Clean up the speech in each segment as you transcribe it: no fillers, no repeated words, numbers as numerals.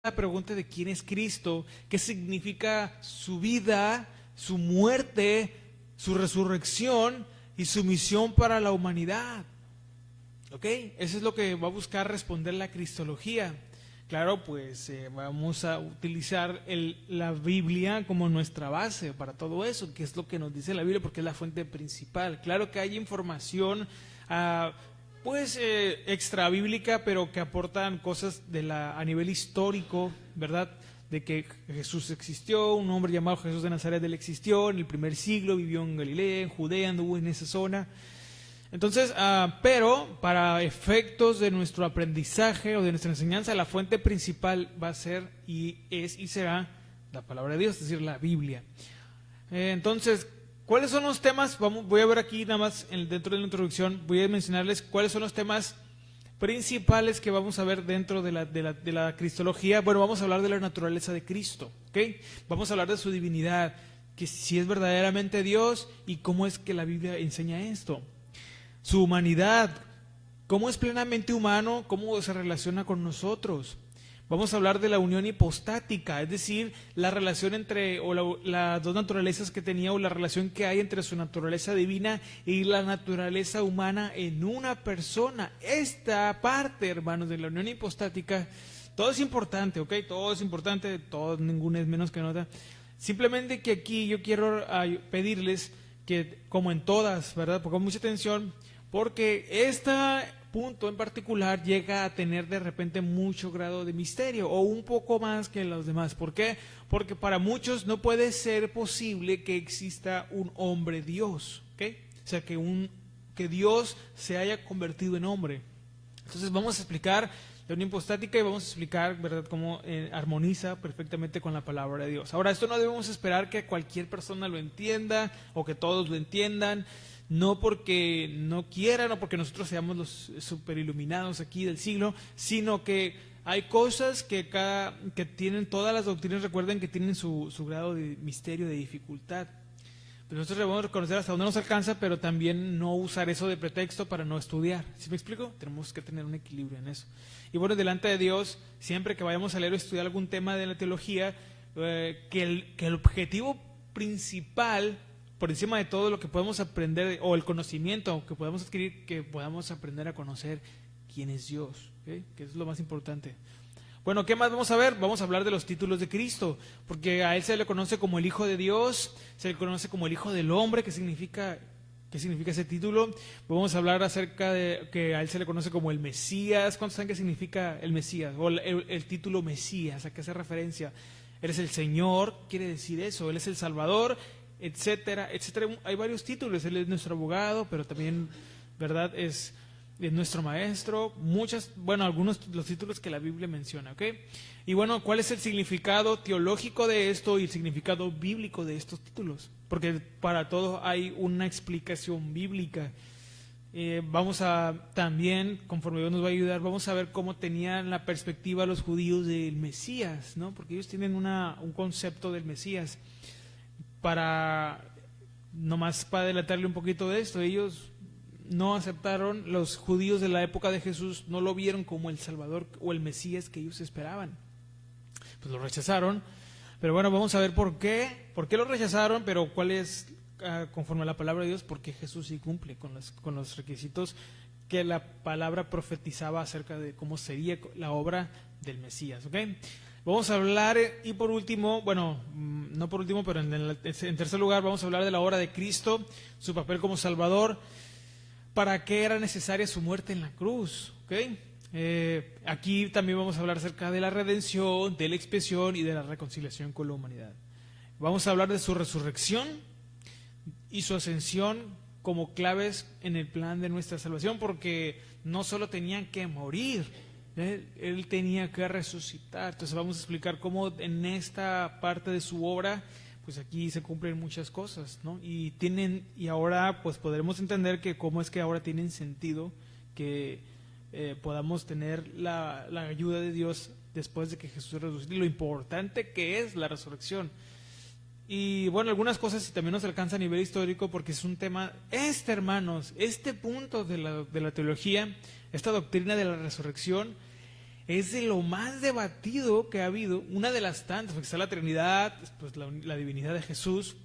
la pregunta de quién es Cristo, qué significa su vida, su muerte, su resurrección y su misión para la humanidad. ¿Ok? Eso es lo que va a buscar responder la cristología. Claro, pues vamos a utilizar la Biblia como nuestra base para todo eso, que es lo que nos dice la Biblia, porque es la fuente principal. Claro que hay información pues extra bíblica, pero que aportan cosas a nivel histórico, ¿verdad? De que Jesús existió, un hombre llamado Jesús de Nazaret, él existió en el primer siglo, vivió en Galilea, en Judea, anduvo en esa zona. Entonces, pero para efectos de nuestro aprendizaje o de nuestra enseñanza, la fuente principal va a ser y será la palabra de Dios, es decir, la Biblia. Entonces, ¿cuáles son los temas? Voy a ver aquí nada más dentro de la introducción, voy a mencionarles cuáles son los temas principales que vamos a ver dentro de la cristología. Bueno, vamos a hablar de la naturaleza de Cristo, ¿ok? Vamos a hablar de su divinidad, que si es verdaderamente Dios y cómo es que la Biblia enseña esto. Su humanidad, cómo es plenamente humano, cómo se relaciona con nosotros. Vamos a hablar de la unión hipostática, es decir, la relación entre las dos naturalezas que tenía, o la relación que hay entre su naturaleza divina y la naturaleza humana en una persona. Esta parte, hermanos, de la unión hipostática, todo es importante, ¿ok? Todo es importante, ninguna es menos que otra. Simplemente que aquí yo quiero pedirles que, como en todas, ¿verdad? Pongan mucha atención, porque este punto en particular llega a tener de repente mucho grado de misterio, o un poco más que los demás. ¿Por qué? Porque para muchos no puede ser posible que exista un hombre Dios, ¿ok? O sea, que Dios se haya convertido en hombre. Entonces vamos a explicar la unión hipostática y vamos a explicar, ¿verdad?, cómo armoniza perfectamente con la palabra de Dios. Ahora, esto no debemos esperar que cualquier persona lo entienda o que todos lo entiendan, no porque no quieran o porque nosotros seamos los super iluminados aquí del siglo, sino que hay cosas que tienen todas las doctrinas, recuerden que tienen su grado de misterio, de dificultad. Pero nosotros debemos reconocer hasta dónde nos alcanza, pero también no usar eso de pretexto para no estudiar. ¿Sí me explico? Tenemos que tener un equilibrio en eso. Y bueno, delante de Dios, siempre que vayamos a leer o estudiar algún tema de la teología, que el objetivo principal, por encima de todo lo que podemos aprender, o el conocimiento que podemos adquirir, que podamos aprender a conocer quién es Dios, ¿okay? Que es lo más importante. Bueno, ¿qué más vamos a ver? Vamos a hablar de los títulos de Cristo, porque a Él se le conoce como el Hijo de Dios, se le conoce como el Hijo del Hombre. ¿Qué significa ese título? Vamos a hablar acerca de que a Él se le conoce como el Mesías. ¿Cuántos saben qué significa el Mesías? O el título Mesías, ¿a qué hace referencia? Él es el Señor, quiere decir eso, Él es el Salvador, etcétera, etcétera. Hay varios títulos. Él es nuestro abogado, pero también, ¿verdad?, es nuestro maestro, algunos los títulos que la Biblia menciona, ¿ok? Y bueno, ¿cuál es el significado teológico de esto y el significado bíblico de estos títulos? Porque para todo hay una explicación bíblica. Vamos a también, conforme Dios nos va a ayudar, vamos a ver cómo tenían la perspectiva los judíos del Mesías, ¿no? Porque ellos tienen un concepto del Mesías. Nomás para delatarle un poquito de esto, ellos no aceptaron, los judíos de la época de Jesús no lo vieron como el Salvador o el Mesías que ellos esperaban. Pues lo rechazaron. Pero bueno, vamos a ver por qué lo rechazaron, pero cuál es, conforme a la palabra de Dios, porque Jesús sí cumple con los requisitos que la palabra profetizaba acerca de cómo sería la obra del Mesías, ¿ok? Vamos a hablar, y por último, no por último, pero en tercer lugar, vamos a hablar de la obra de Cristo, su papel como Salvador. ¿Para qué era necesaria su muerte en la cruz? ¿Okay? Aquí también vamos a hablar acerca de la redención, de la expiación y de la reconciliación con la humanidad. Vamos a hablar de su resurrección y su ascensión como claves en el plan de nuestra salvación, porque no solo tenían que morir, Él tenía que resucitar. Entonces vamos a explicar cómo en esta parte de su obra, pues aquí se cumplen muchas cosas, ¿no? Y ahora pues podremos entender que cómo es que ahora tienen sentido que podamos tener la ayuda de Dios después de que Jesús resucite, lo importante que es la resurrección. Y bueno, algunas cosas también nos alcanza a nivel histórico, porque es un tema, hermanos, este punto de la teología, esta doctrina de la resurrección, es de lo más debatido que ha habido, una de las tantas, porque está la Trinidad, pues la divinidad de Jesús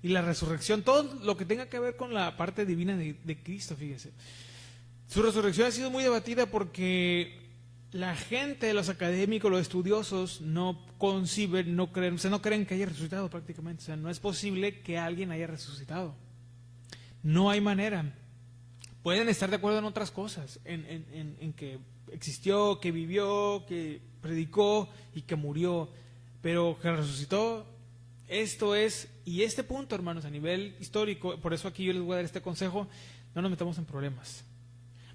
y la resurrección, todo lo que tenga que ver con la parte divina de Cristo, fíjese. Su resurrección ha sido muy debatida porque la gente, los académicos, los estudiosos no conciben, no creen, o sea, no creen que haya resucitado prácticamente. O sea, no es posible que alguien haya resucitado. No hay manera. Pueden estar de acuerdo en otras cosas, en que existió, que vivió, que predicó y que murió, pero que resucitó. Esto es, y este punto, hermanos, a nivel histórico, por eso aquí yo les voy a dar este consejo, no nos metamos en problemas.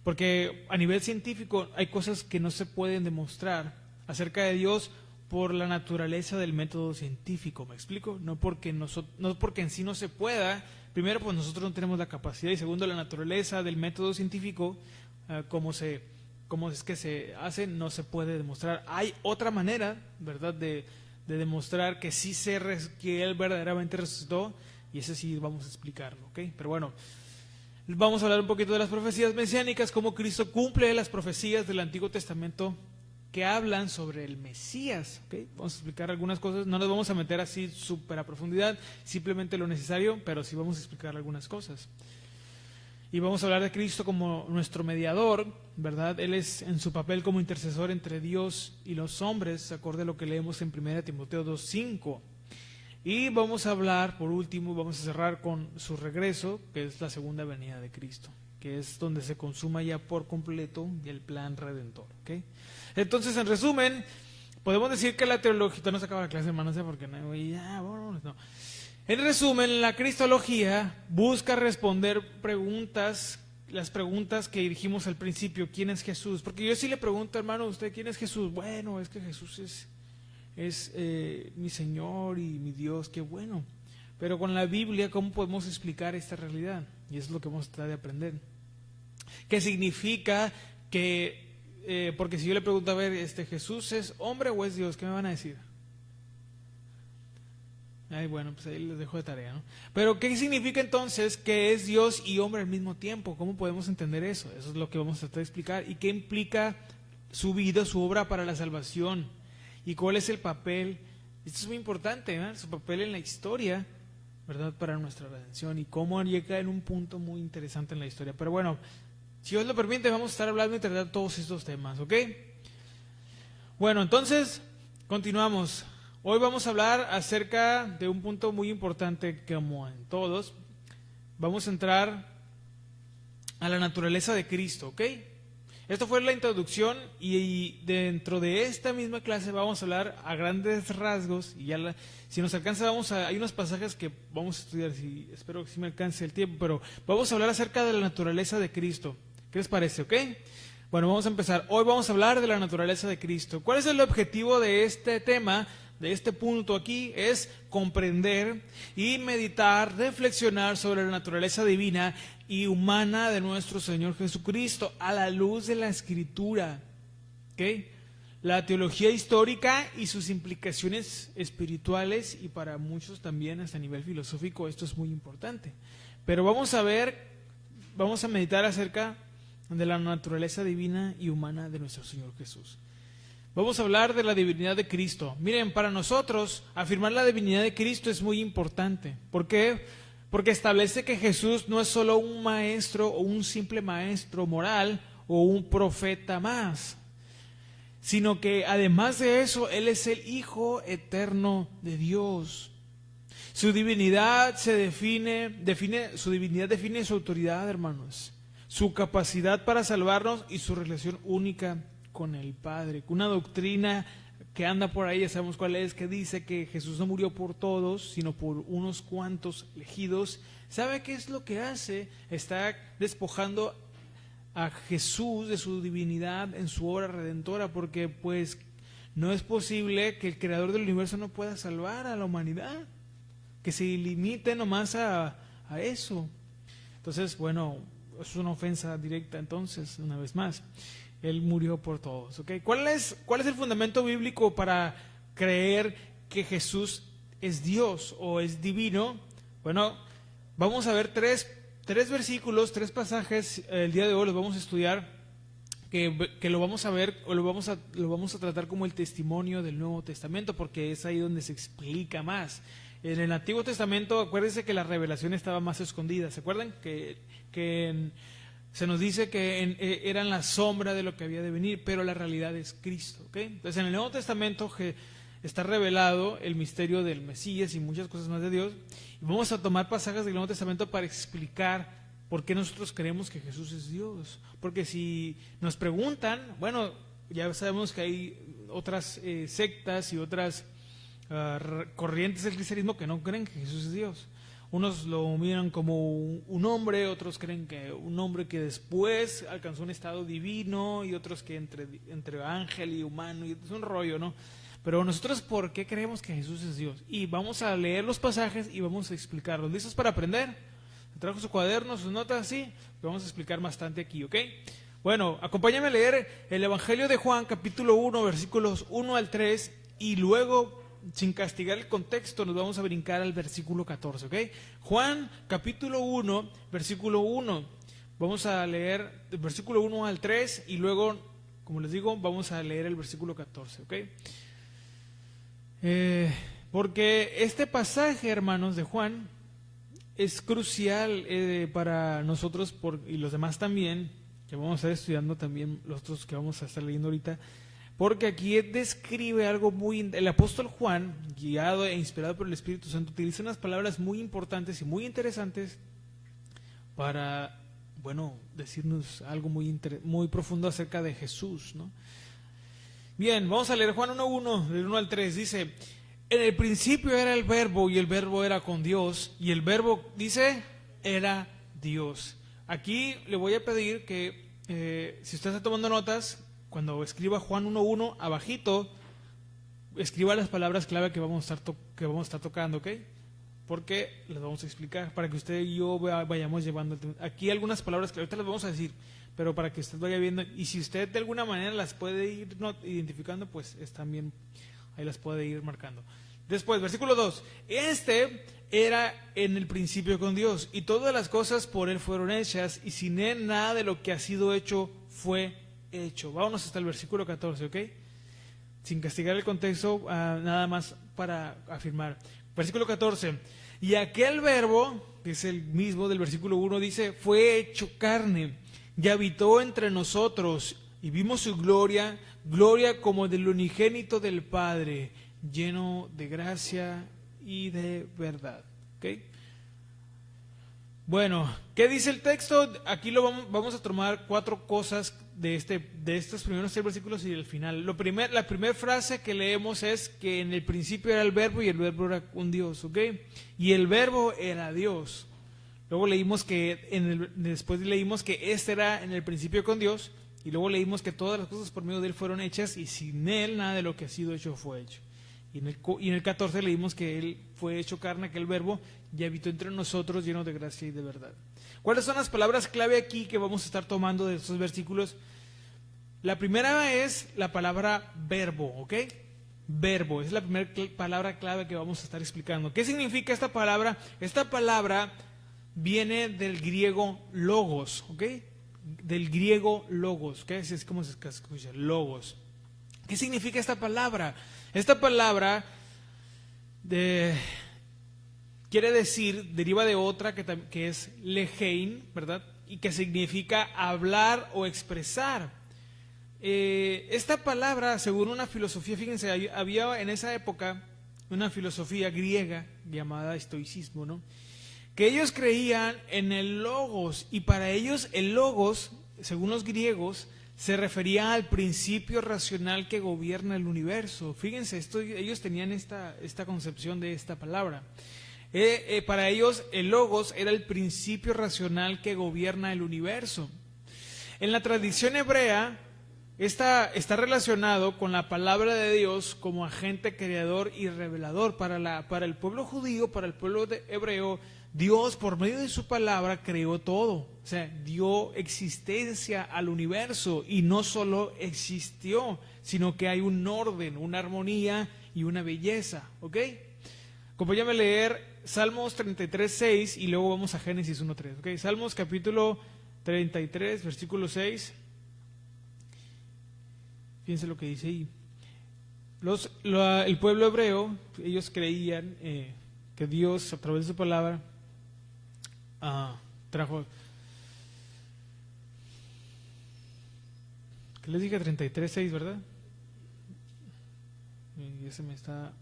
Porque a nivel científico hay cosas que no se pueden demostrar acerca de Dios por la naturaleza del método científico, ¿me explico? No porque en sí no se pueda, primero pues nosotros no tenemos la capacidad y segundo la naturaleza del método científico, cómo es que se hace, no se puede demostrar. Hay otra manera, ¿verdad?, de demostrar que sí que Él verdaderamente resucitó y ese sí vamos a explicarlo, ¿ok? Pero bueno, vamos a hablar un poquito de las profecías mesiánicas, cómo Cristo cumple las profecías del Antiguo Testamento que hablan sobre el Mesías. ¿Okay? Vamos a explicar algunas cosas, no nos vamos a meter así súper a profundidad, simplemente lo necesario, pero sí vamos a explicar algunas cosas. Y vamos a hablar de Cristo como nuestro mediador, ¿verdad? Él es en su papel como intercesor entre Dios y los hombres, acorde a lo que leemos en 1 Timoteo 2:5. Y vamos a hablar, por último, vamos a cerrar con su regreso, que es la segunda venida de Cristo, que es donde se consuma ya por completo el plan redentor. ¿Okay? Entonces, en resumen, podemos decir que la teología, no se acaba la clase, hermanos, porque no. En resumen, la cristología busca responder las preguntas que dijimos al principio. ¿Quién es Jesús? Porque yo sí le pregunto, hermano, ¿usted quién es Jesús? Bueno, es que Jesús es mi Señor y mi Dios, qué bueno. Pero con la Biblia, ¿cómo podemos explicar esta realidad? Y eso es lo que vamos a tratar de aprender. ¿Qué significa que, porque si yo le pregunto, a ver, ¿Jesús es hombre o es Dios? ¿Qué me van a decir? Ay, bueno, pues ahí les dejo de tarea, ¿no? Pero ¿qué significa entonces que es Dios y hombre al mismo tiempo? ¿Cómo podemos entender eso? Eso es lo que vamos a tratar de explicar. ¿Y qué implica su vida, su obra para la salvación? ¿Y cuál es el papel? Esto es muy importante, ¿verdad? Su papel en la historia, ¿verdad? Para nuestra redención y cómo llega en un punto muy interesante en la historia. Pero bueno, si Dios lo permite, vamos a estar hablando y tratar todos estos temas, ¿ok? Bueno, entonces, continuamos. Hoy vamos a hablar acerca de un punto muy importante, como en todos. Vamos a entrar a la naturaleza de Cristo, ¿ok? Esto fue la introducción y dentro de esta misma clase vamos a hablar a grandes rasgos y ya si nos alcanza hay unos pasajes que vamos a estudiar, espero que sí me alcance el tiempo, pero vamos a hablar acerca de la naturaleza de Cristo. ¿Qué les parece, ok? Bueno, vamos a empezar. Hoy vamos a hablar de la naturaleza de Cristo. ¿Cuál es el objetivo de este tema? De este punto aquí es comprender y meditar, reflexionar sobre la naturaleza divina y humana de nuestro Señor Jesucristo a la luz de la Escritura. ¿Okay? La teología histórica y sus implicaciones espirituales y para muchos también hasta a nivel filosófico esto es muy importante. Pero vamos a meditar acerca de la naturaleza divina y humana de nuestro Señor Jesús. Vamos a hablar de la divinidad de Cristo. Miren, para nosotros, afirmar la divinidad de Cristo es muy importante. ¿Por qué? Porque establece que Jesús no es solo un maestro o un simple maestro moral o un profeta más, sino que además de eso, Él es el Hijo eterno de Dios. Su divinidad su divinidad define su autoridad, hermanos, su capacidad para salvarnos y su relación única con el Padre. Una doctrina que anda por ahí, ya sabemos cuál es, que dice que Jesús no murió por todos, sino por unos cuantos elegidos. ¿Sabe qué es lo que hace? Está despojando a Jesús de su divinidad en su obra redentora, porque pues no es posible que el creador del universo no pueda salvar a la humanidad, que se limite nomás a eso. Entonces, bueno, es una ofensa directa entonces, una vez más. Él murió por todos, ¿ok? ¿Cuál es el fundamento bíblico para creer que Jesús es Dios o es divino? Bueno, vamos a ver tres versículos, tres pasajes el día de hoy los vamos a estudiar que lo vamos a ver o lo vamos a tratar como el testimonio del Nuevo Testamento, porque es ahí donde se explica más. En el Antiguo Testamento, acuérdense que la revelación estaba más escondida. ¿Se acuerdan? Se nos dice que eran la sombra de lo que había de venir, pero la realidad es Cristo. ¿Okay? Entonces, en el Nuevo Testamento está revelado el misterio del Mesías y muchas cosas más de Dios. Y vamos a tomar pasajes del Nuevo Testamento para explicar por qué nosotros creemos que Jesús es Dios. Porque si nos preguntan, bueno, ya sabemos que hay otras sectas y otras corrientes del cristianismo que no creen que Jesús es Dios. Unos lo miran como un hombre, otros creen que un hombre que después alcanzó un estado divino, y otros que entre ángel y humano, y es un rollo, ¿no? Pero nosotros, ¿por qué creemos que Jesús es Dios? Y vamos a leer los pasajes y vamos a explicarlos. ¿Listos para aprender? ¿Trajo su cuaderno, sus notas? Sí, lo vamos a explicar bastante aquí, ¿ok? Bueno, acompáñame a leer el Evangelio de Juan, capítulo 1, versículos 1 al 3, y luego, sin castigar el contexto, nos vamos a brincar al versículo 14, ¿ok? Juan, capítulo 1, versículo 1. Vamos a leer el versículo 1 al 3, y luego, como les digo, vamos a leer el versículo 14, ¿ok? Porque este pasaje, hermanos, de Juan es crucial para nosotros y los demás también, que vamos a estar estudiando también, los otros que vamos a estar leyendo ahorita, porque aquí describe algo el apóstol Juan, guiado e inspirado por el Espíritu Santo, utiliza unas palabras muy importantes y muy interesantes para, bueno, decirnos algo muy profundo acerca de Jesús, ¿no? Bien, vamos a leer Juan 1:1, del 1 al 3, dice: en el principio era el Verbo, y el Verbo era con Dios, y el Verbo, dice, era Dios. Aquí le voy a pedir que, si usted está tomando notas, cuando escriba Juan 1:1, abajito, escriba las palabras clave que vamos a estar tocando, ¿ok? Porque las vamos a explicar, para que usted y yo vayamos llevando. Aquí algunas palabras que ahorita las vamos a decir, pero para que usted vaya viendo, y si usted de alguna manera las puede ir identificando, pues están bien, ahí las puede ir marcando. Después, versículo 2, este era en el principio con Dios, y todas las cosas por Él fueron hechas, y sin Él nada de lo que ha sido hecho fue hecho. Vámonos hasta el versículo 14, ¿ok? Sin castigar el contexto, nada más para afirmar. Versículo 14, y aquel Verbo, que es el mismo del versículo 1, dice, fue hecho carne, y habitó entre nosotros, y vimos su gloria, gloria como del unigénito del Padre, lleno de gracia y de verdad. ¿Okay? Bueno, ¿qué dice el texto? Aquí vamos a tomar 4 cosas de estos primeros 3 versículos y el final. La primera frase que leemos es que en el principio era el Verbo, y el Verbo era un Dios, ¿ok? Y el Verbo era Dios. Luego leímos después leímos que este era en el principio con Dios, y luego leímos que todas las cosas por medio de Él fueron hechas, y sin Él nada de lo que ha sido hecho fue hecho. Y en el 14 leímos que Él fue hecho carne, que el Verbo, y habitó entre nosotros lleno de gracia y de verdad. ¿Cuáles son las palabras clave aquí que vamos a estar tomando de estos versículos? La primera es la palabra verbo, ¿ok? Verbo, es la primera palabra clave que vamos a estar explicando. ¿Qué significa esta palabra? Esta palabra viene del griego logos, ¿ok? Del griego logos, ¿ok? Así es como se escucha, logos. ¿Qué significa esta palabra? Esta palabra quiere decir, deriva de otra que es legein, ¿verdad? Y que significa hablar o expresar. Esta palabra, según una filosofía, fíjense, había en esa época una filosofía griega llamada estoicismo, ¿no? Que ellos creían en el logos, y para ellos el logos, según los griegos, se refería al principio racional que gobierna el universo. Fíjense, ellos tenían esta concepción de esta palabra. Para ellos el logos era el principio racional que gobierna el universo. En la tradición hebrea, está relacionado con la palabra de Dios como agente creador y revelador. Para el pueblo judío, para el pueblo hebreo, Dios por medio de su palabra creó todo, o sea, dio existencia al universo, y no solo existió, sino que hay un orden, una armonía y una belleza, ¿ok? Acompáñame a leer Salmos 33:6 y luego vamos a Génesis 1:3, ¿ok? Salmos capítulo 33, versículo 6. Fíjense lo que dice ahí. El pueblo hebreo, ellos creían que Dios, a través de su palabra, trajo... ¿Qué les dije? 33:6, ¿verdad? Y se me está...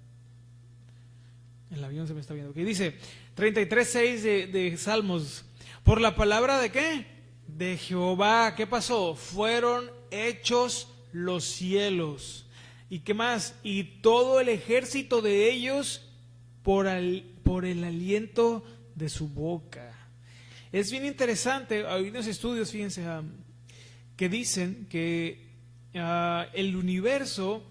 El avión se me está viendo. Que dice 33:6 de Salmos. Por la palabra de ¿qué? De Jehová. ¿Qué pasó? Fueron hechos los cielos. ¿Y qué más? Y todo el ejército de ellos por el aliento de su boca. Es bien interesante. Hay unos estudios, fíjense, que dicen que el universo...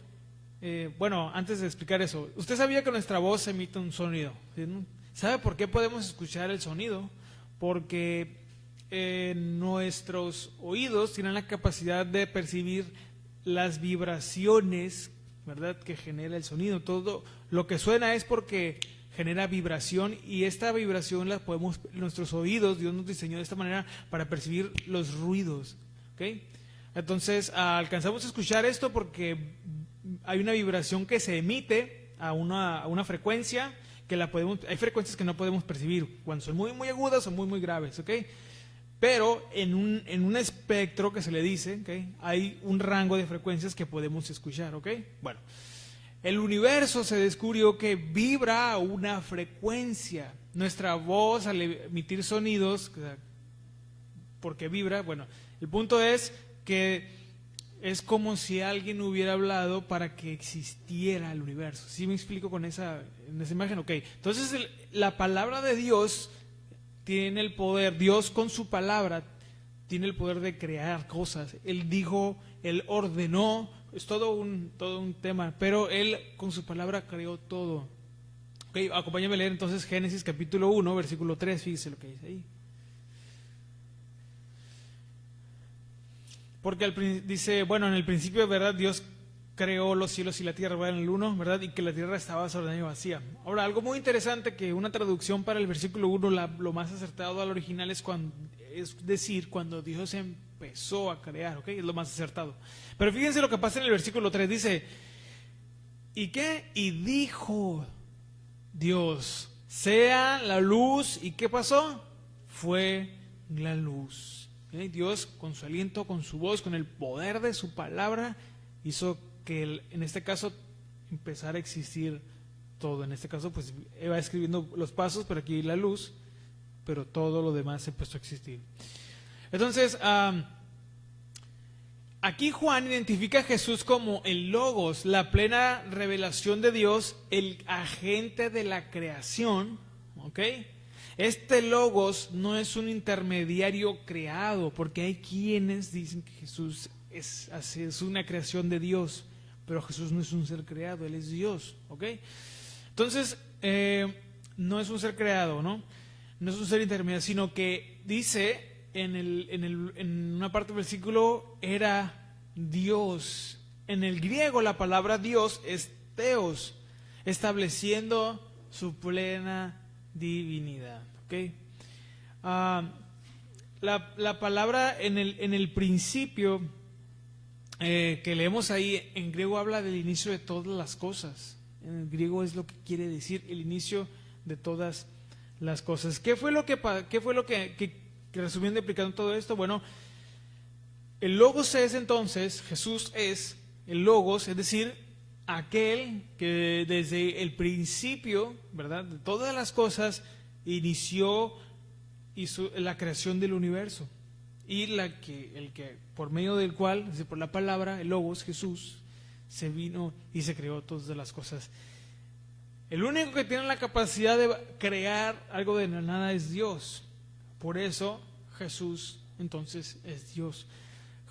bueno, antes de explicar eso, ¿usted sabía que nuestra voz emite un sonido? ¿Sí? ¿Sabe por qué podemos escuchar el sonido? Porque nuestros oídos tienen la capacidad de percibir las vibraciones, ¿verdad?, que genera el sonido. Todo lo que suena es porque genera vibración, y esta vibración la podemos, nuestros oídos, Dios nos diseñó de esta manera para percibir los ruidos, ¿ok? Entonces alcanzamos a escuchar esto porque hay una vibración que se emite a una frecuencia que hay frecuencias que no podemos percibir cuando son muy muy agudas o muy muy graves, ¿ok? Pero en un espectro que se le dice, ¿okay?, hay un rango de frecuencias que podemos escuchar, ¿ok? Bueno, el universo se descubrió que vibra a una frecuencia. Nuestra voz al emitir sonidos, porque vibra, bueno, el punto es que es como si alguien hubiera hablado para que existiera el universo. ¿Sí me explico en esa imagen? Ok, entonces la palabra de Dios tiene el poder, Dios con su palabra tiene el poder de crear cosas. Él dijo, Él ordenó, es todo un tema, pero Él con su palabra creó todo. Ok, acompáñame a leer entonces Génesis capítulo 1, versículo 3, fíjese lo que dice ahí. Porque dice, bueno, en el principio, ¿verdad?, Dios creó los cielos y la tierra, ¿verdad?, en el 1, ¿verdad?, y que la tierra estaba desordenada y vacía. Ahora, algo muy interesante, que una traducción para el versículo 1, lo más acertado al original es decir, cuando Dios empezó a crear, ¿ok? Es lo más acertado. Pero fíjense lo que pasa en el versículo 3, dice, ¿y qué? Y dijo Dios, sea la luz, ¿y qué pasó? Fue la luz. Dios con su aliento, con su voz, con el poder de su palabra, hizo que en este caso empezara a existir todo. En este caso pues va escribiendo los pasos, pero aquí la luz, pero todo lo demás empezó a existir. Entonces aquí Juan identifica a Jesús como el Logos, la plena revelación de Dios, el agente de la creación, ¿ok? Este Logos no es un intermediario creado, porque hay quienes dicen que Jesús es una creación de Dios, pero Jesús no es un ser creado, Él es Dios, ¿ok? Entonces, no es un ser creado, ¿no? No es un ser intermediario, sino que dice en una parte del versículo, era Dios. En el griego la palabra Dios es Theos, estableciendo su plena divinidad, ¿ok? La palabra en el principio que leemos ahí en griego habla del inicio de todas las cosas. En el griego es lo que quiere decir el inicio de todas las cosas. ¿Qué fue lo que resumiendo y explicando todo esto? Bueno, el Logos es entonces, Jesús es el Logos, es decir, aquel que desde el principio, ¿verdad?, de todas las cosas inició la creación del universo, y el que por medio del cual, por la palabra, el Logos, Jesús, se vino y se creó todas las cosas. El único que tiene la capacidad de crear algo de la nada es Dios. Por eso Jesús entonces es Dios.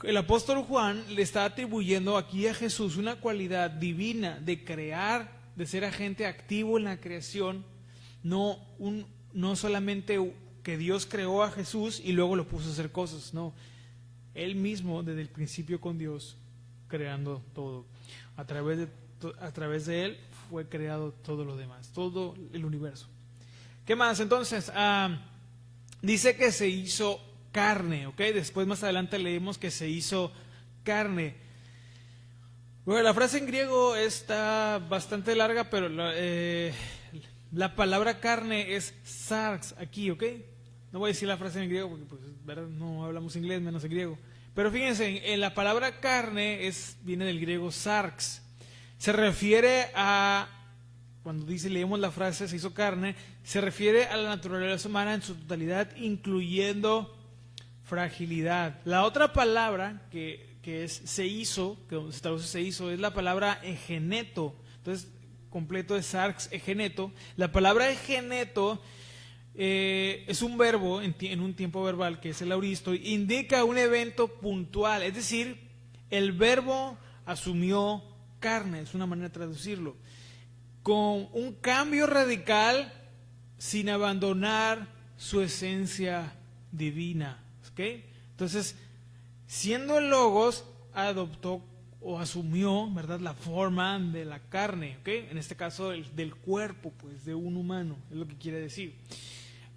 El apóstol Juan le está atribuyendo aquí a Jesús una cualidad divina de crear, de ser agente activo en la creación, no solamente que Dios creó a Jesús y luego lo puso a hacer cosas, no, Él mismo desde el principio con Dios creando todo. A través de Él fue creado todo lo demás, todo el universo. ¿Qué más? Entonces, dice que se hizo carne, ¿ok? Después más adelante leemos que se hizo carne. Bueno, la frase en griego está bastante larga, pero la palabra carne es sarx aquí, ¿ok? No voy a decir la frase en griego porque, pues, ¿verdad? No hablamos inglés, menos en griego. Pero fíjense, en la palabra carne viene del griego sarx. Se refiere a, cuando leemos la frase se hizo carne, se refiere a la naturaleza humana en su totalidad, incluyendo fragilidad. La otra palabra que es se hizo, que se traduce se hizo, es la palabra egeneto. Entonces, completo es sarx, egeneto. La palabra egeneto es un verbo en un tiempo verbal, que es el auristo, indica un evento puntual, es decir, el verbo asumió carne, es una manera de traducirlo, con un cambio radical sin abandonar su esencia divina. ¿Okay? Entonces, siendo el Logos, adoptó o asumió, ¿verdad?, la forma de la carne, ¿okay? En este caso del cuerpo, pues, de un humano, es lo que quiere decir.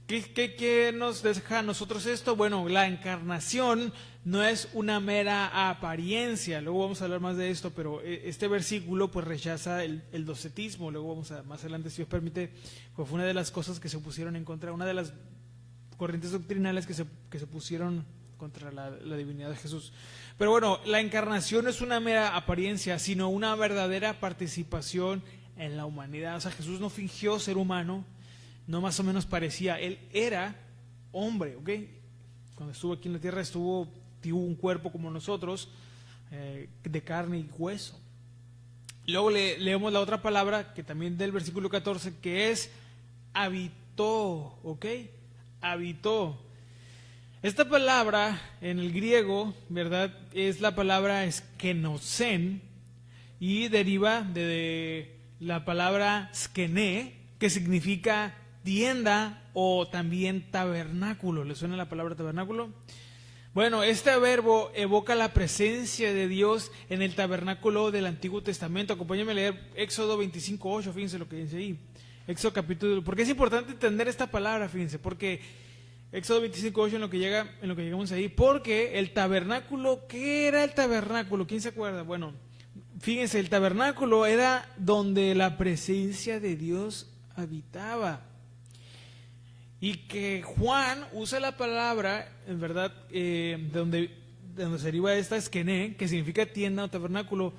¿Qué nos deja a nosotros esto? Bueno, la encarnación no es una mera apariencia, luego vamos a hablar más de esto, pero este versículo pues rechaza el docetismo, luego vamos a, más adelante, si Dios permite, pues fue una de las cosas que se pusieron en contra, una de las corrientes doctrinales que se pusieron contra la divinidad de Jesús. Pero bueno, la encarnación no es una mera apariencia, sino una verdadera participación en la humanidad. O sea, Jesús no fingió ser humano, no más o menos parecía, él era hombre, ¿ok? Cuando estuvo aquí en la tierra tuvo un cuerpo como nosotros, de carne y hueso. Luego leemos la otra palabra, que también del versículo 14, que es habitó, ¿ok? Habitó. Esta palabra en el griego, ¿verdad?, es la palabra skenosen y deriva de la palabra skene, que significa tienda o también tabernáculo. ¿Le suena la palabra tabernáculo? Bueno, este verbo evoca la presencia de Dios en el tabernáculo del Antiguo Testamento. Acompáñenme a leer Éxodo 25:8, fíjense lo que dice ahí. Éxodo capítulo, porque es importante entender esta palabra, fíjense, porque Éxodo 25:8 en lo que llegamos ahí, porque el tabernáculo, ¿qué era el tabernáculo? ¿Quién se acuerda? Bueno, fíjense, el tabernáculo era donde la presencia de Dios habitaba. Y que Juan usa la palabra, en verdad, de donde se deriva esta esquené, que significa tienda o tabernáculo,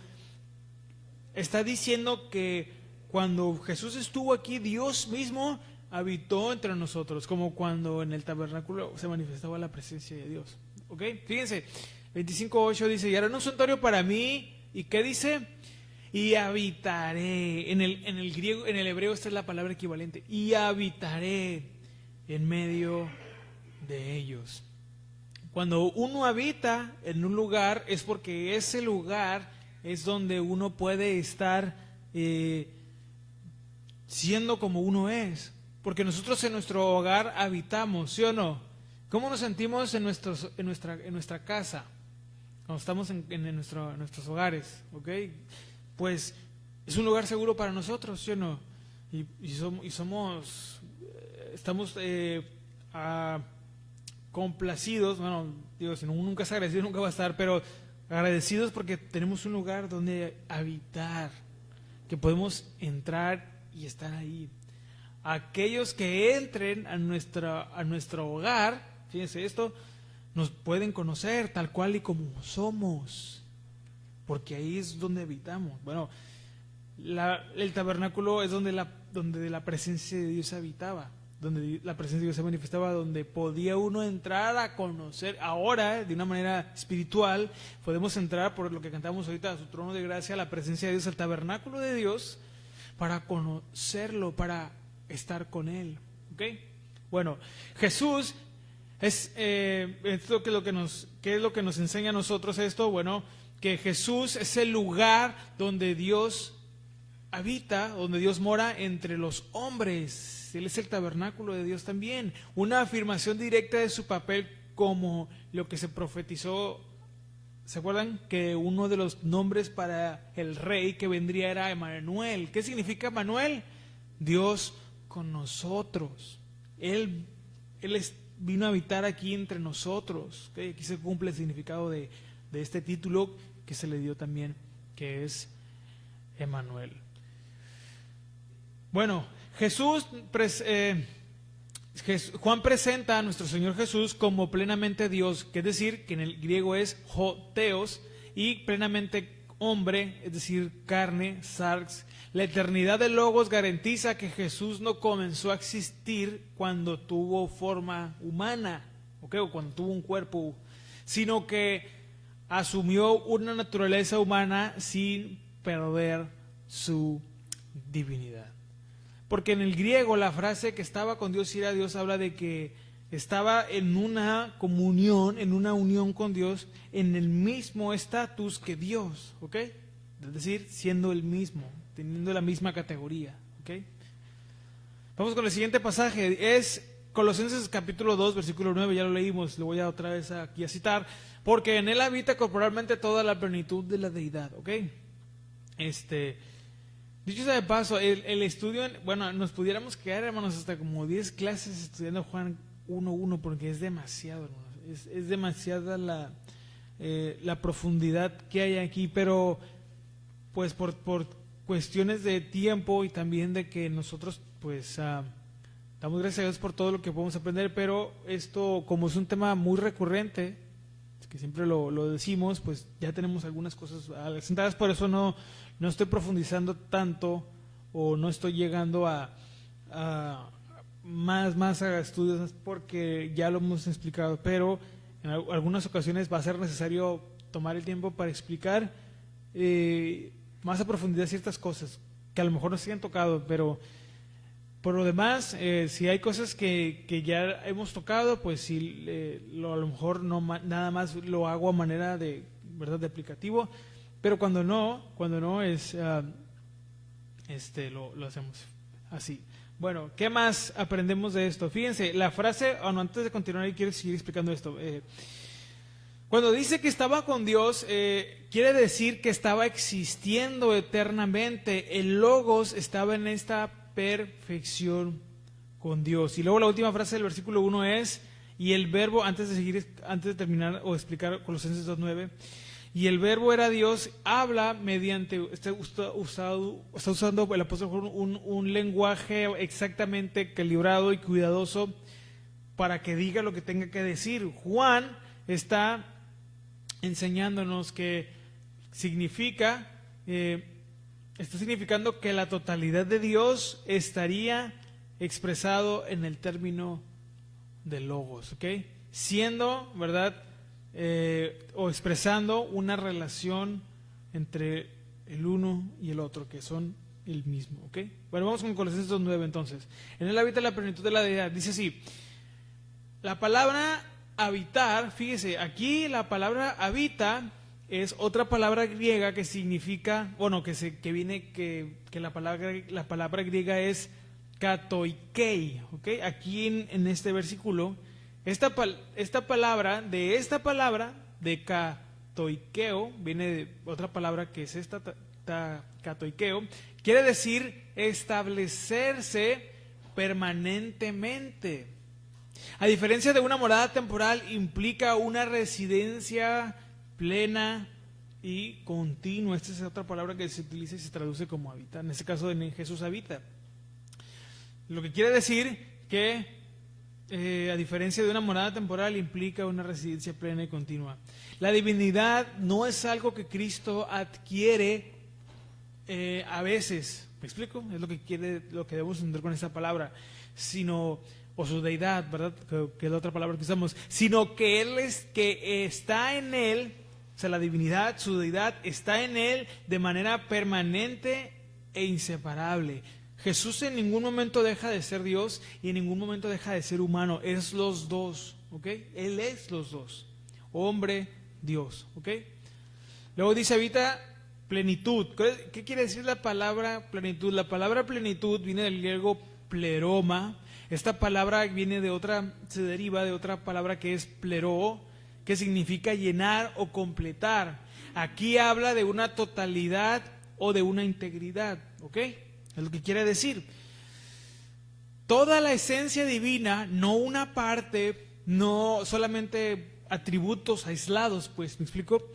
está diciendo que cuando Jesús estuvo aquí, Dios mismo habitó entre nosotros, como cuando en el tabernáculo se manifestaba la presencia de Dios. ¿Ok? Fíjense, 25:8 dice, y harán un santuario para mí, ¿y qué dice? Y habitaré. En el griego, en el hebreo esta es la palabra equivalente, y habitaré en medio de ellos. Cuando uno habita en un lugar es porque ese lugar es donde uno puede estar siendo como uno es. Porque nosotros en nuestro hogar habitamos, ¿sí o no? ¿Cómo nos sentimos en nuestra casa? Cuando estamos en nuestros hogares, ¿ok? Pues es un lugar seguro para nosotros, ¿sí o no? Estamos complacidos, bueno, digo, si uno nunca es agradecido, nunca va a estar, pero agradecidos porque tenemos un lugar donde habitar, que podemos entrar y estar ahí. Aquellos que entren a nuestro hogar, fíjense esto, nos pueden conocer tal cual y como somos, porque ahí es donde habitamos. Bueno, el tabernáculo es donde la presencia de Dios habitaba, donde la presencia de Dios se manifestaba, donde podía uno entrar a conocer. Ahora, de una manera espiritual, podemos entrar, por lo que cantamos ahorita, a su trono de gracia, a la presencia de Dios, al tabernáculo de Dios, para conocerlo, para estar con Él. ¿Ok? Bueno, Jesús es ¿qué es lo que nos enseña a nosotros esto? Bueno, que Jesús es el lugar donde Dios habita, donde Dios mora entre los hombres. Él es el tabernáculo de Dios también. Una afirmación directa de su papel, como lo que se profetizó. ¿Se acuerdan? Que uno de los nombres para el rey que vendría era Emmanuel. ¿Qué significa Emmanuel? Dios con nosotros. Él vino a habitar aquí entre nosotros. ¿Okay? Aquí se cumple el significado de este título que se le dio también que es Emmanuel. Bueno, Juan presenta a nuestro Señor Jesús como plenamente Dios, que es decir, que en el griego es ho theos, y plenamente hombre, es decir, carne, sarx. La eternidad del Logos garantiza que Jesús no comenzó a existir cuando tuvo forma humana, ¿okay? O cuando tuvo un cuerpo, sino que asumió una naturaleza humana sin perder su divinidad. Porque en el griego la frase que estaba con Dios y era Dios habla de que estaba en una comunión, en una unión con Dios, en el mismo estatus que Dios, ¿ok? Es decir, siendo el mismo, teniendo la misma categoría, ¿ok? Vamos con el siguiente pasaje, es Colosenses capítulo 2, versículo 9, ya lo leímos, lo voy a otra vez aquí a citar, porque en él habita corporalmente toda la plenitud de la deidad, ¿ok? Dicho sea de paso, el estudio, bueno, nos pudiéramos quedar, hermanos, hasta como 10 clases estudiando Juan 1:1, porque es demasiado, hermanos, es demasiada la profundidad que hay aquí, pero pues por cuestiones de tiempo y también de que nosotros pues damos gracias a Dios por todo lo que podemos aprender, pero esto como es un tema muy recurrente, que siempre lo decimos, pues ya tenemos algunas cosas sentadas, por eso no estoy profundizando tanto o no estoy llegando a más a estudios porque ya lo hemos explicado, pero en algunas ocasiones va a ser necesario tomar el tiempo para explicar más a profundidad ciertas cosas que a lo mejor no se han tocado, pero por lo demás, si hay cosas que ya hemos tocado, pues sí, a lo mejor no nada más lo hago a manera de, ¿verdad?, de aplicativo, pero cuando no es lo hacemos así. Bueno, ¿qué más aprendemos de esto? Fíjense, la frase, antes de continuar, quiero seguir explicando esto. Cuando dice que estaba con Dios, quiere decir que estaba existiendo eternamente. El Logos estaba en esta perfección con Dios. Y luego la última frase del versículo 1 es, y el verbo, antes de terminar o explicar Colosenses 2:9, y el verbo era Dios, habla mediante, está usando el apóstol Juan un lenguaje exactamente calibrado y cuidadoso para que diga lo que tenga que decir. Juan está enseñándonos que está significando que la totalidad de Dios estaría expresado en el término de Logos, ¿ok? Siendo, ¿verdad?, o expresando una relación entre el uno y el otro, que son el mismo, ¿ok? Bueno, vamos con Colosenses 2:9 entonces. En él habita la plenitud de la deidad. Dice así, la palabra habitar, fíjese, aquí la palabra habita es otra palabra griega que significa, bueno, que la palabra griega es katoikei, ¿ok? Aquí en este versículo, esta palabra de katoikeo, viene de otra palabra que es esta katoikeo, quiere decir establecerse permanentemente. A diferencia de una morada temporal, implica una residencia plena y continua. Esta es otra palabra que se utiliza y se traduce como habitar. En este caso, en Jesús habita. Lo que quiere decir que, a diferencia de una morada temporal, implica una residencia plena y continua. La divinidad no es algo que Cristo adquiere a veces. ¿Me explico? Es lo que debemos entender con esta palabra. O su deidad, ¿verdad? Que es la otra palabra que usamos. Sino que que está en Él, o sea, la divinidad, su deidad, está en Él de manera permanente e inseparable. Jesús en ningún momento deja de ser Dios y en ningún momento deja de ser humano. Es los dos, ¿ok? Él es los dos. Hombre, Dios, ¿ok? Luego dice, habita plenitud. ¿Qué quiere decir la palabra plenitud? La palabra plenitud viene del griego pleroma. Esta palabra se deriva de otra palabra que es plero, que significa llenar o completar. Aquí habla de una totalidad o de una integridad, ¿ok? Es lo que quiere decir. Toda la esencia divina, no una parte, no solamente atributos aislados, pues, ¿me explico?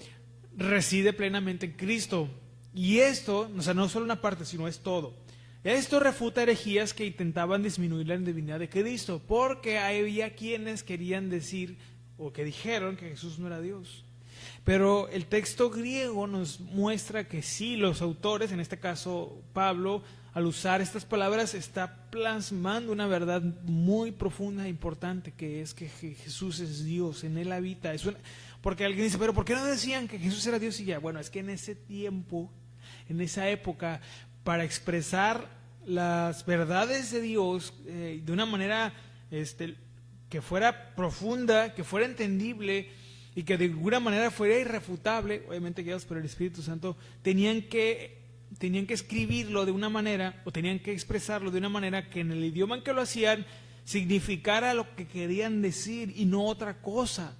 Reside plenamente en Cristo. Y esto, o sea, no solo una parte, sino es todo. Esto refuta herejías que intentaban disminuir la divinidad de Cristo, porque había quienes querían decir, o que dijeron que Jesús no era Dios. Pero el texto griego nos muestra que sí, los autores, en este caso Pablo, al usar estas palabras, está plasmando una verdad muy profunda e importante, que es que Jesús es Dios, en Él habita. Porque alguien dice, pero ¿por qué no decían que Jesús era Dios y ya? Bueno, es que en ese tiempo, en esa época, para expresar las verdades de Dios de una manera que fuera profunda, que fuera entendible y que de alguna manera fuera irrefutable, obviamente guiados por el Espíritu Santo, tenían que escribirlo de una manera, o tenían que expresarlo de una manera que en el idioma en que lo hacían significara lo que querían decir y no otra cosa.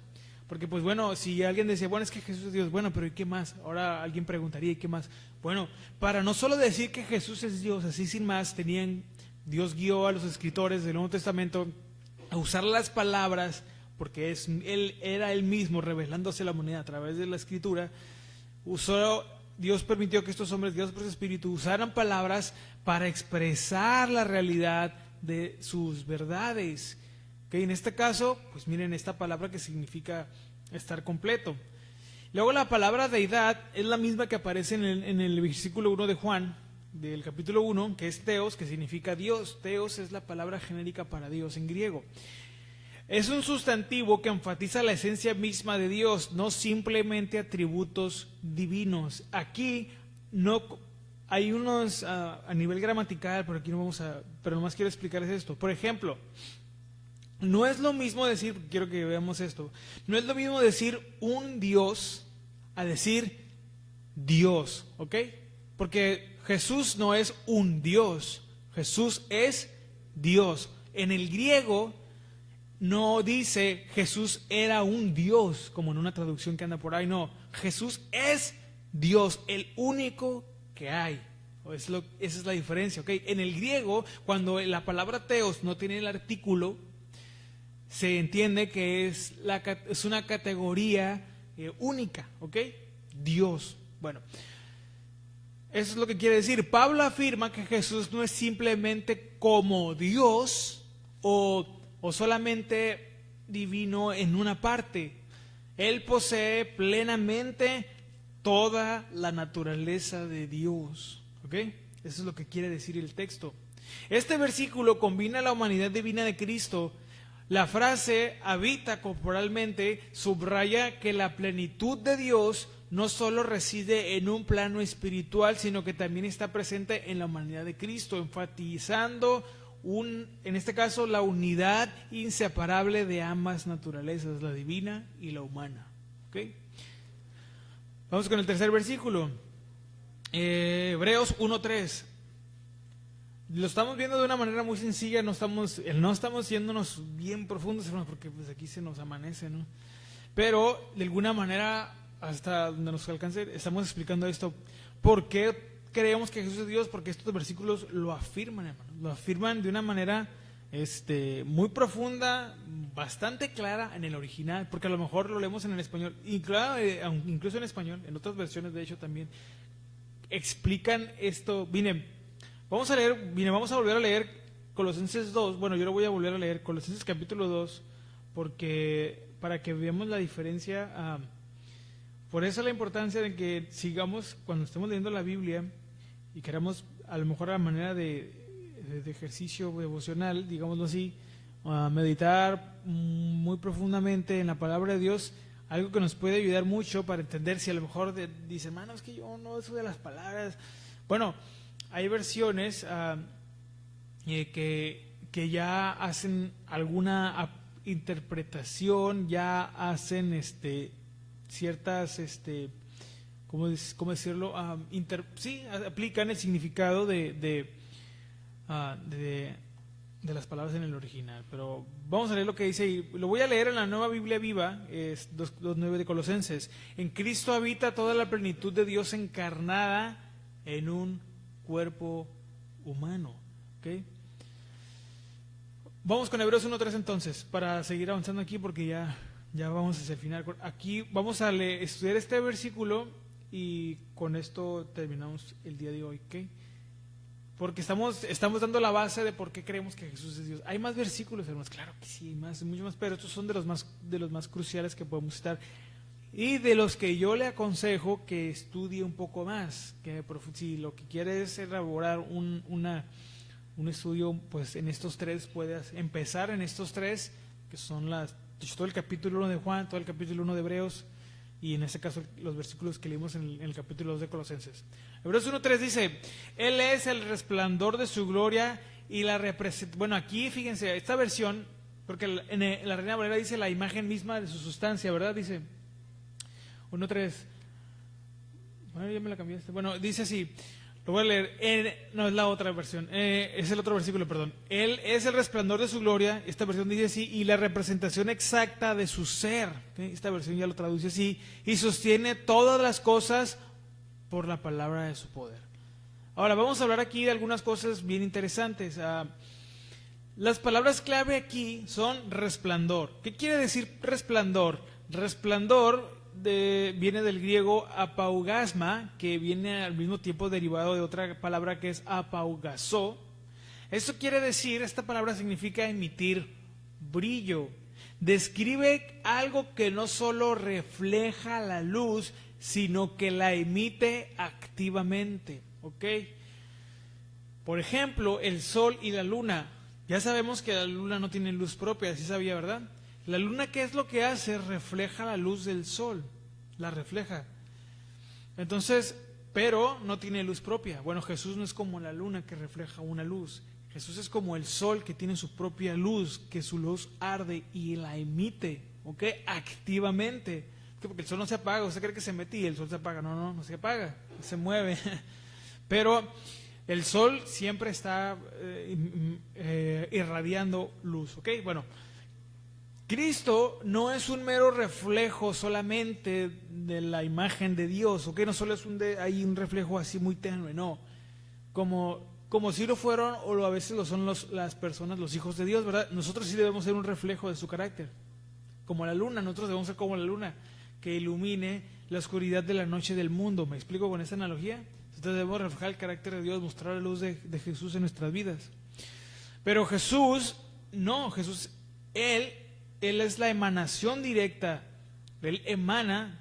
Porque pues bueno, si alguien decía, bueno, es que Jesús es Dios, bueno, pero ¿y qué más? Ahora alguien preguntaría, ¿y qué más? Bueno, para no solo decir que Jesús es Dios, así sin más, Dios guió a los escritores del Nuevo Testamento a usar las palabras, porque Él era Él mismo revelándose a la humanidad a través de la Escritura. Dios permitió que estos hombres, guiados por su Espíritu, usaran palabras para expresar la realidad de sus verdades. ¿Okay? En este caso, pues miren esta palabra que significa estar completo. Luego la palabra deidad es la misma que aparece en el versículo 1 de Juan, del capítulo 1, que es Theos, que significa Dios. Theos es la palabra genérica para Dios en griego. Es un sustantivo que enfatiza la esencia misma de Dios, no simplemente atributos divinos. Aquí no hay unos a nivel gramatical, pero aquí no vamos a, pero nomás quiero explicarles esto. Por ejemplo, no es lo mismo decir, quiero que veamos esto, no es lo mismo decir un Dios a decir Dios, ¿ok? Porque Jesús no es un Dios, Jesús es Dios. En el griego no dice Jesús era un Dios, como en una traducción que anda por ahí, no, Jesús es Dios, el único que hay. Esa es la diferencia, ¿ok? En el griego, cuando la palabra teos no tiene el artículo, se entiende que es una categoría única, ¿ok? Dios. Bueno, eso es lo que quiere decir. Pablo afirma que Jesús no es simplemente como Dios o solamente divino en una parte. Él posee plenamente toda la naturaleza de Dios. ¿Ok? Eso es lo que quiere decir el texto. Este versículo combina la humanidad divina de Cristo. La frase habita corporalmente subraya que la plenitud de Dios no solo reside en un plano espiritual, sino que también está presente en la humanidad de Cristo, enfatizando en este caso la unidad inseparable de ambas naturalezas, la divina y la humana. ¿Okay? Vamos con el tercer versículo, Hebreos 1:3. Lo estamos viendo de una manera muy sencilla, no estamos yéndonos bien profundos, porque pues aquí se nos amanece, ¿no? Pero de alguna manera, hasta donde nos alcance, estamos explicando esto. ¿Por qué creemos que Jesús es Dios? Porque estos versículos lo afirman, hermano. Lo afirman de una manera muy profunda, bastante clara en el original, porque a lo mejor lo leemos en el español, y claro, incluso en español, en otras versiones de hecho también explican esto. Vamos a volver a leer Colosenses 2. Bueno, yo lo voy a volver a leer, Colosenses capítulo 2, porque para que veamos la diferencia. Por eso la importancia de que sigamos, cuando estemos leyendo la Biblia y queramos, a lo mejor a la manera de ejercicio devocional, digámoslo así, meditar muy profundamente en la palabra de Dios, algo que nos puede ayudar mucho para entender. Si a lo mejor dice, hermano, es que yo no, eso de las palabras. Bueno, hay versiones que ya hacen alguna interpretación, ya hacen ciertas, ¿cómo decirlo? Aplican el significado de las palabras en el original. Pero vamos a leer lo que dice, y lo voy a leer en la Nueva Biblia Viva, es 2:9 de Colosenses. En Cristo habita toda la plenitud de Dios encarnada en un cuerpo humano. ¿Okay? Vamos con Hebreos 1:3 entonces, para seguir avanzando aquí, porque ya vamos hacia el final. Aquí vamos a estudiar este versículo y con esto terminamos el día de hoy, ¿ok? Porque estamos dando la base de por qué creemos que Jesús es Dios. Hay más versículos, hermanos, claro que sí, mucho más, pero estos son de los más cruciales que podemos estar y de los que yo le aconsejo que estudie un poco más, que si lo que quiere es elaborar un estudio, pues en estos tres puedes empezar en estos tres, que son todo el capítulo 1 de Juan, todo el capítulo 1 de Hebreos, y en este caso los versículos que leímos en el capítulo 2 de Colosenses. Hebreos 1:3 dice, Él es el resplandor de su gloria y la representación. Bueno, aquí fíjense, esta versión, porque en la Reina Valera dice la imagen misma de su sustancia, ¿verdad? Dice 1:3. Bueno, ya me la cambiaste. Bueno, dice así, lo voy a leer, no es la otra versión, es el otro versículo, perdón. Él es el resplandor de su gloria, esta versión dice así, y la representación exacta de su ser, ¿okay? Esta versión ya lo traduce así, y sostiene todas las cosas por la palabra de su poder. Ahora, vamos a hablar aquí de algunas cosas bien interesantes. Las palabras clave aquí son resplandor. ¿Qué quiere decir resplandor? Resplandor viene del griego apaugasma, que viene al mismo tiempo derivado de otra palabra que es apaugasó. Esto quiere decir, esta palabra significa emitir brillo. Describe algo que no solo refleja la luz, sino que la emite activamente, ¿ok? Por ejemplo, el sol y la luna. Ya sabemos que la luna no tiene luz propia, así sabía, ¿verdad? La luna, ¿qué es lo que hace? Refleja la luz del sol, la refleja. Entonces, pero no tiene luz propia. Bueno, Jesús no es como la luna que refleja una luz. Jesús es como el sol que tiene su propia luz, que su luz arde y la emite, ¿ok? Activamente. Porque el sol no se apaga, usted cree que se mete y el sol se apaga. No se apaga, se mueve. Pero el sol siempre está irradiando luz, ¿ok? Bueno, Cristo no es un mero reflejo solamente de la imagen de Dios, ¿ok? No solo es hay un reflejo así muy tenue, no. Como si lo fueron o a veces lo son las personas, los hijos de Dios, ¿verdad? Nosotros sí debemos ser un reflejo de su carácter. Como la luna, nosotros debemos ser como la luna, que ilumine la oscuridad de la noche del mundo. ¿Me explico con esta analogía? Entonces debemos reflejar el carácter de Dios, mostrar la luz de Jesús en nuestras vidas. Pero Jesús, no, Jesús, Él es la emanación directa. Él emana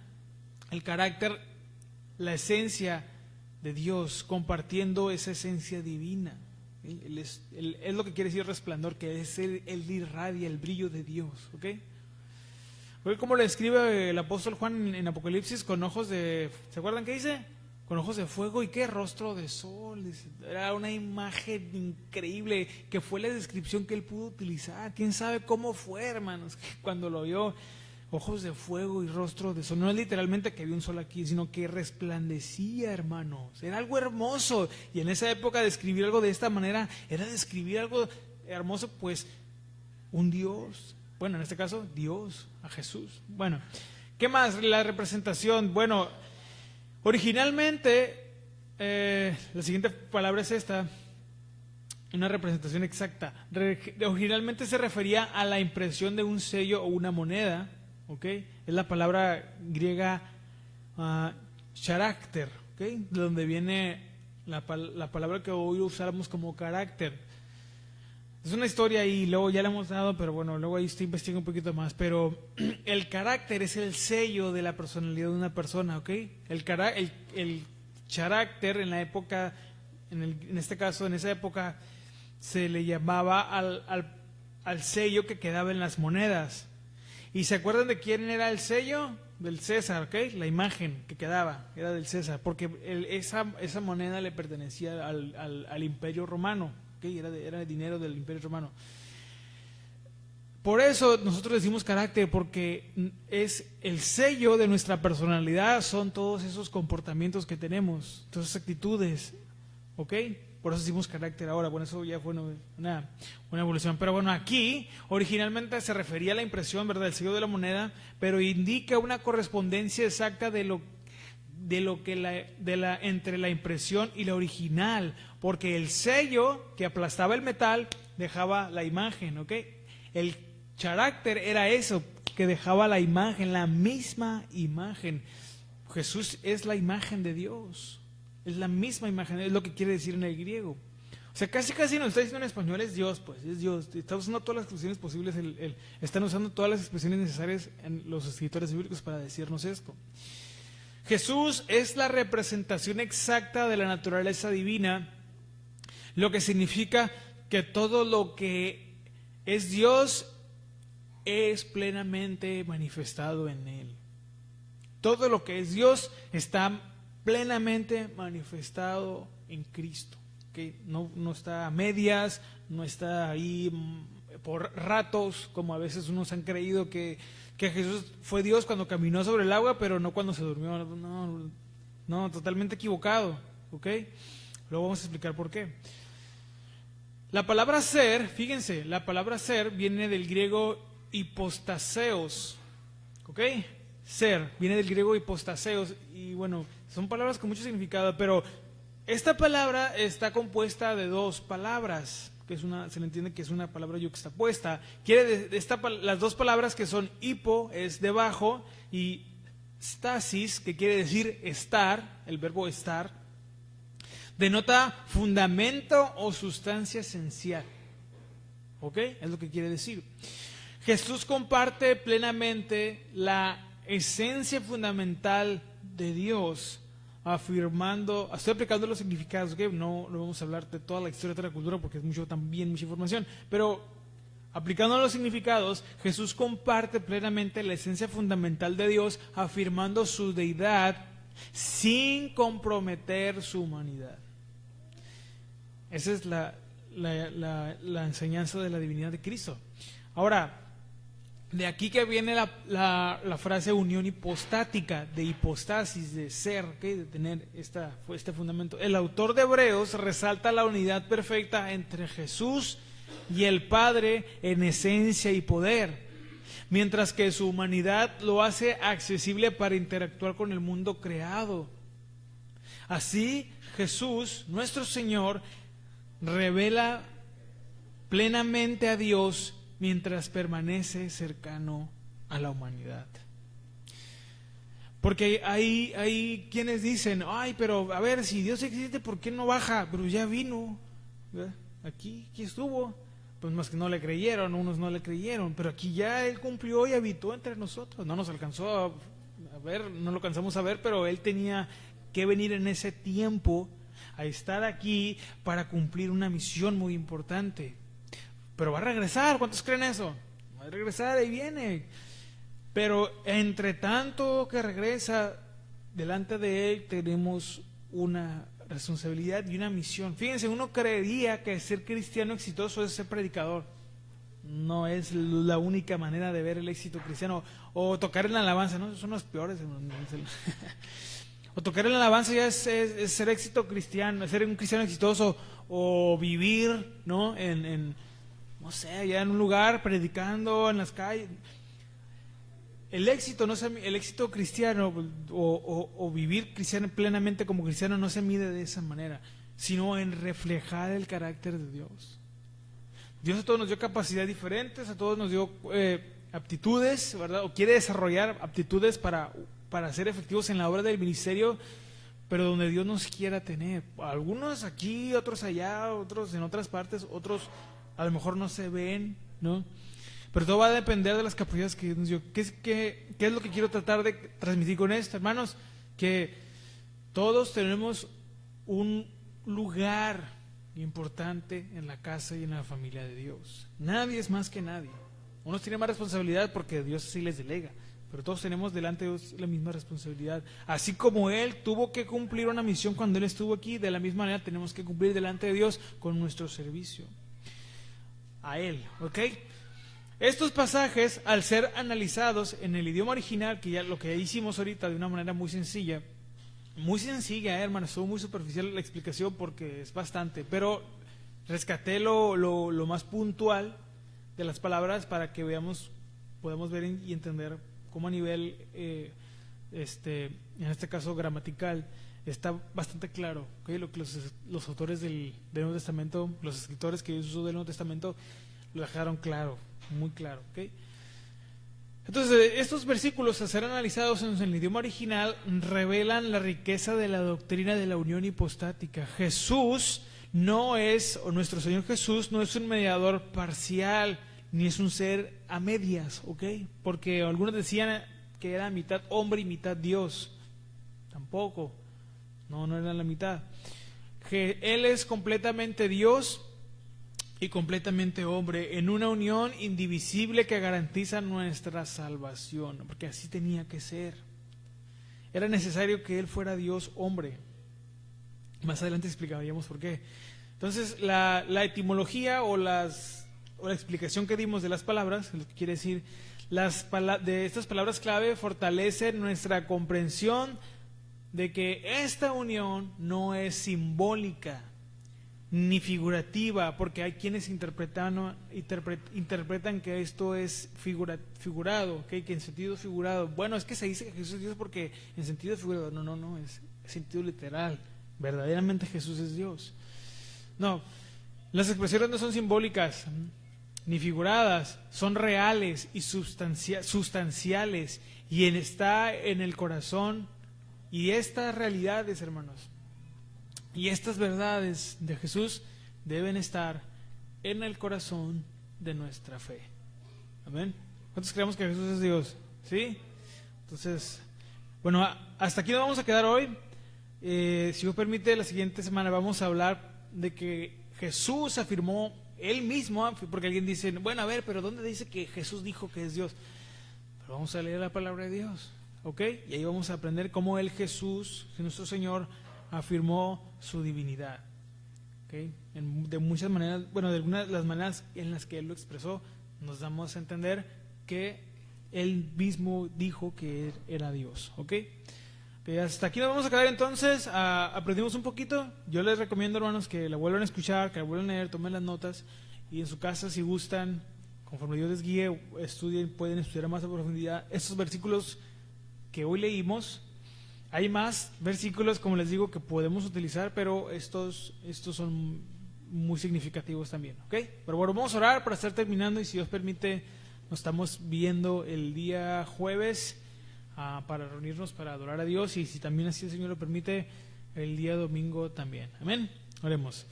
el carácter, la esencia de Dios, compartiendo esa esencia divina. Él es lo que quiere decir resplandor, que es Él irradia el brillo de Dios, ¿ok? Oye, ¿cómo le escribe el apóstol Juan en Apocalipsis? Con ojos de, ¿se acuerdan qué dice? Con ojos de fuego y qué rostro de sol. Era una imagen increíble, que fue la descripción que él pudo utilizar. Quién sabe cómo fue, hermanos, cuando lo vio. Ojos de fuego y rostro de sol. No es literalmente que vio un sol aquí, sino que resplandecía, hermanos. Era algo hermoso. Y en esa época describir algo de esta manera era describir algo hermoso, pues un Dios. Bueno, en este caso, Dios, a Jesús. Bueno, ¿qué más? La representación. Bueno, originalmente, la siguiente palabra es esta, una representación exacta. Originalmente se refería a la impresión de un sello o una moneda, ¿ok? Es la palabra griega carácter, ¿ok? De donde viene la palabra que hoy usamos como carácter. Es una historia y luego ya la hemos dado, pero bueno, luego ahí estoy investigando un poquito más. Pero el carácter es el sello de la personalidad de una persona, ¿ok? El carácter en la época, en este caso, en esa época, se le llamaba al sello que quedaba en las monedas. ¿Y se acuerdan de quién era el sello? Del César, ¿ok? La imagen que quedaba era del César, porque esa moneda le pertenecía al Imperio Romano. Era el dinero del Imperio Romano. Por eso nosotros decimos carácter, porque es el sello de nuestra personalidad, son todos esos comportamientos que tenemos, todas esas actitudes, ¿ok? Por eso decimos carácter ahora. Bueno, eso ya fue una evolución. Pero bueno, aquí originalmente se refería a la impresión, ¿verdad? El sello de la moneda, pero indica una correspondencia exacta entre la impresión y la original, porque el sello que aplastaba el metal dejaba la imagen, ¿ok? El carácter era eso, que dejaba la imagen, la misma imagen. Jesús es la imagen de Dios. Es la misma imagen, es lo que quiere decir en el griego. O sea, casi nos está diciendo en español, es Dios, pues, es Dios. Está usando todas las expresiones posibles, están usando todas las expresiones necesarias en los escritores bíblicos para decirnos esto. Jesús es la representación exacta de la naturaleza divina, lo que significa que todo lo que es Dios es plenamente manifestado en Él. Todo lo que es Dios está plenamente manifestado en Cristo. ¿Okay? No está a medias, no está ahí por ratos, como a veces unos han creído que Jesús fue Dios cuando caminó sobre el agua, pero no cuando se durmió. No, totalmente equivocado. ¿Okay? Luego vamos a explicar por qué. La palabra ser, fíjense, la palabra ser viene del griego hipostaseos. ¿Ok? Ser, viene del griego hipostaseos. Y bueno, son palabras con mucho significado, pero esta palabra está compuesta de dos palabras, que se le entiende que es una palabra yuxtapuesta. Las dos palabras que son hipo, es debajo, y stasis, que quiere decir estar, el verbo estar, denota fundamento o sustancia esencial. ¿Ok? Es lo que quiere decir. Jesús comparte plenamente la esencia fundamental de Dios, estoy aplicando los significados, ¿okay? No vamos a hablar de toda la historia de la cultura porque es mucha información, pero aplicando los significados, Jesús comparte plenamente la esencia fundamental de Dios, afirmando su deidad sin comprometer su humanidad. Esa es la enseñanza de la divinidad de Cristo. Ahora, de aquí que viene la frase unión hipostática, de hipostasis, de ser, ¿okay? De tener este fundamento. El autor de Hebreos resalta la unidad perfecta entre Jesús y el Padre en esencia y poder, mientras que su humanidad lo hace accesible para interactuar con el mundo creado. Así, Jesús, nuestro Señor, revela plenamente a Dios mientras permanece cercano a la humanidad. Porque hay quienes dicen, ay, pero a ver, si Dios existe, ¿por qué no baja? Pero ya vino, ¿verdad? Aquí estuvo. Pues más que no le creyeron, unos no le creyeron, pero aquí ya Él cumplió y habitó entre nosotros. No nos alcanzó a ver, no lo alcanzamos a ver, pero Él tenía que venir en ese tiempo a estar aquí para cumplir una misión muy importante. Pero va a regresar, ¿cuántos creen eso? Va a regresar, ahí viene. Pero entre tanto que regresa, delante de Él tenemos una responsabilidad y una misión. Fíjense, uno creería que ser cristiano exitoso es ser predicador. No es la única manera de ver el éxito cristiano. O tocar en la alabanza, ¿no? Son los peores. O tocar en la alabanza ya es ser éxito cristiano, ser un cristiano exitoso. O vivir, ¿no? No sé, allá en un lugar predicando en las calles. El éxito cristiano o vivir cristiano plenamente como cristiano no se mide de esa manera, sino en reflejar el carácter de Dios. Dios a todos nos dio capacidades diferentes, a todos nos dio aptitudes, ¿verdad? O quiere desarrollar aptitudes para ser efectivos en la obra del ministerio, pero donde Dios nos quiera tener. Algunos aquí, otros allá, otros en otras partes, otros a lo mejor no se ven, ¿no? Pero todo va a depender de las capacidades que Dios nos dio. ¿Qué es lo que quiero tratar de transmitir con esto, hermanos? Que todos tenemos un lugar importante en la casa y en la familia de Dios. Nadie es más que nadie. Unos tienen más responsabilidad porque Dios sí les delega, pero todos tenemos delante de Dios la misma responsabilidad. Así como Él tuvo que cumplir una misión cuando Él estuvo aquí, de la misma manera tenemos que cumplir delante de Dios con nuestro servicio a Él, ¿ok? Estos pasajes, al ser analizados en el idioma original, que ya lo que hicimos ahorita de una manera muy sencilla, hermano, estuvo muy superficial la explicación porque es bastante, pero rescaté lo más puntual de las palabras para que podamos ver y entender cómo a nivel, en este caso gramatical, está bastante claro, ¿okay? Lo que los autores del Nuevo Testamento, los escritores que Dios usó del Nuevo Testamento, lo dejaron claro, muy claro, ¿okay? Entonces, estos versículos, a ser analizados en el idioma original, revelan la riqueza de la doctrina de la unión hipostática. Jesús no es, o nuestro Señor Jesús no es un mediador parcial, ni es un ser a medias, ¿ok? Porque algunos decían que era mitad hombre y mitad Dios. Tampoco, no era la mitad. Que Él es completamente Dios y completamente hombre, en una unión indivisible que garantiza nuestra salvación, porque así tenía que ser. Era necesario que Él fuera Dios hombre. Más adelante explicaríamos por qué. Entonces, la etimología o la explicación que dimos de las palabras, lo que quiere decir, de estas palabras clave fortalecen nuestra comprensión de que esta unión no es simbólica ni figurativa, porque hay quienes interpretan que esto es figurado, ¿okay? Que en sentido figurado, bueno, es que se dice que Jesús es Dios porque en sentido figurado, no, es sentido literal, verdaderamente Jesús es Dios. No, las expresiones no son simbólicas ni figuradas, son reales y sustanciales, y está en el corazón, y estas realidades, hermanos, y estas verdades de Jesús deben estar en el corazón de nuestra fe. Amén. ¿Cuántos creemos que Jesús es Dios? ¿Sí? Entonces, bueno, hasta aquí nos vamos a quedar hoy. Si Dios permite, la siguiente semana vamos a hablar de que Jesús afirmó Él mismo, porque alguien dice, bueno, a ver, pero ¿dónde dice que Jesús dijo que es Dios? Pero vamos a leer la palabra de Dios, ¿ok? Y ahí vamos a aprender cómo Jesús, nuestro Señor, afirmó su divinidad, ¿okay? De muchas maneras, bueno, de algunas de las maneras en las que Él lo expresó, nos damos a entender que Él mismo dijo que Él era Dios, ¿ok? Hasta aquí nos vamos a quedar entonces. Aprendimos un poquito. Yo les recomiendo, hermanos, que la vuelvan a escuchar, que la vuelvan a leer, tomen las notas, y en su casa, si gustan, conforme Dios les guíe, estudien, pueden estudiar más a profundidad estos versículos que hoy leímos. Hay más versículos, como les digo, que podemos utilizar, pero estos son muy significativos también, ¿ok? Pero bueno, vamos a orar para estar terminando, y si Dios permite, nos estamos viendo el día jueves para reunirnos para adorar a Dios, y si también así el Señor lo permite, el día domingo también. Amén. Oremos.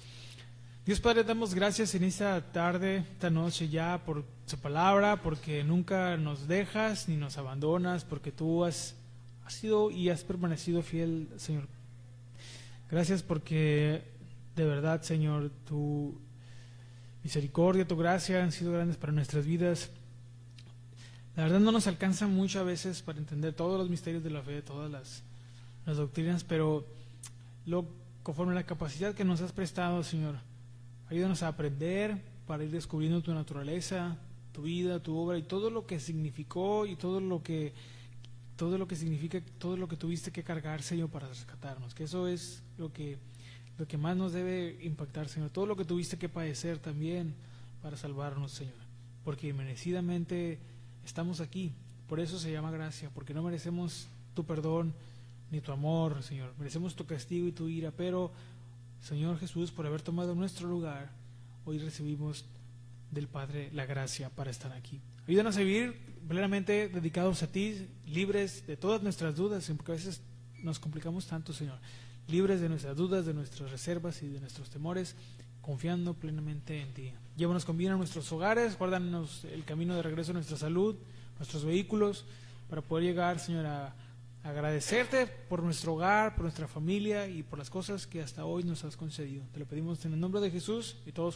Dios Padre, damos gracias en esta tarde, esta noche ya, por su palabra, porque nunca nos dejas ni nos abandonas, porque tú has sido y has permanecido fiel, Señor. Gracias porque de verdad, Señor, tu misericordia, tu gracia han sido grandes para nuestras vidas. La verdad no nos alcanza mucho a veces para entender todos los misterios de la fe, todas las doctrinas, pero conforme a la capacidad que nos has prestado, Señor, ayúdanos a aprender para ir descubriendo tu naturaleza, tu vida, tu obra y todo lo que significó y todo lo que significa, todo lo que tuviste que cargar, Señor, para rescatarnos. Que eso es lo que más nos debe impactar, Señor. Todo lo que tuviste que padecer también para salvarnos, Señor. Porque merecidamente estamos aquí. Por eso se llama gracia, porque no merecemos tu perdón ni tu amor, Señor. Merecemos tu castigo y tu ira, pero, Señor Jesús, por haber tomado nuestro lugar, hoy recibimos del Padre la gracia para estar aquí. Ayúdanos a vivir plenamente dedicados a ti, libres de todas nuestras dudas, porque a veces nos complicamos tanto, Señor. Libres de nuestras dudas, de nuestras reservas y de nuestros temores, confiando plenamente en ti. Llévanos con bien a nuestros hogares, guárdanos el camino de regreso a nuestra salud, nuestros vehículos, para poder llegar, Señor, a agradecerte por nuestro hogar, por nuestra familia y por las cosas que hasta hoy nos has concedido. Te lo pedimos en el nombre de Jesús, y todos